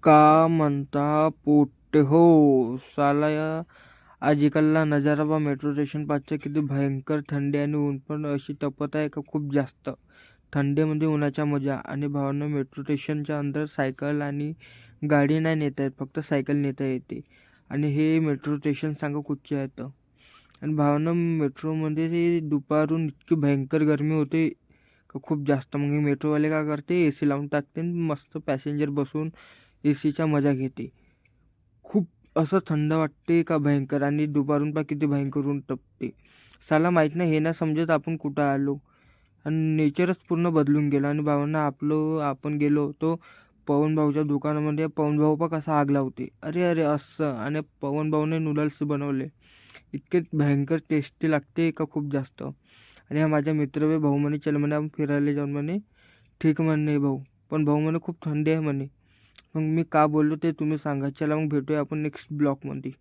का म्हणता पोट्टे हो साला या आजकालला नजारा बा मेट्रो स्टेशन पाचच्या किती भयंकर थंडी आणि ऊन पण अशी तपत आहे का खूप जास्त. थंडीमध्ये उन्हाच्या मजा आणि भावांना मेट्रो स्टेशनच्या अंदर सायकल आणि गाडी नाही नेता येत, फक्त सायकल नेता येते. आणि हे मेट्रो स्टेशन सांगा कुठचे आहेत. आणि भावांना मेट्रोमध्ये ते दुपारून इतकी भयंकर गरमी होते का खूप जास्त. मग हे मेट्रोवाले काय करते, ए सी लावून टाकते आणि मस्त पॅसेंजर बसून ए सीच्या मजा घेते. खूप असं थंड वाटते का भयंकर. आणि दुपारून पा किती भयंकर ऊन तपते. साला माहीत नाही हे ना समजत आपण कुठं आलो. आणि नेचरच पूर्ण बदलून गेलं. आणि भावांना आपण गेलो होतो पवन भाऊच्या दुकानामध्ये. पवन भाऊ पा कसा आग लावते, अरे अरे असं. आणि पवन भाऊने नूडल्स बनवले, इतके भयंकर टेस्टी लागते का खूप जास्त. आणि हा माझा मित्र बे भाऊ म्हणे चल म्हणे आपण फिरायला जाऊन म्हणे. ठीक म्हणे भाऊ, पण भाऊ म्हणे खूप थंडी आहे म्हणे. मग मी का बोललो ते तुम्ही सांगा. चला मग भेटूया आपण नेक्स्ट ब्लॉगमध्ये.